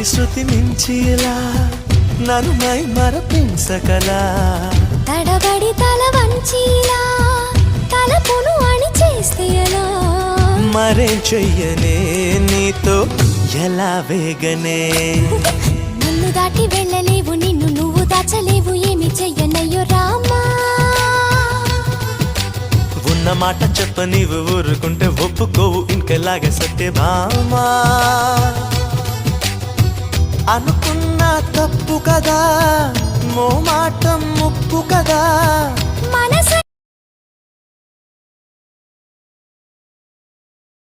శృతి మించిలా నన్ను మై మరపించకలా తడబడి తల వంచిలా తలపును అని చేస్తే ఎలా మరేం చెయ్యనే నీతో ఎలా వేగనే నన్ను దాటి వెళ్ళలేవు నిన్ను నువ్వు దాచలేవు ఏమి చెయ్యనయ్యో రామా ఉన్న మాట చెప్ప నీవు ఊరుకుంటే ఒప్పుకోవు ఇంకలాగే సత్యభామా అనుకున్నా తప్పు కదా మో మాట ముప్పు కదా మనస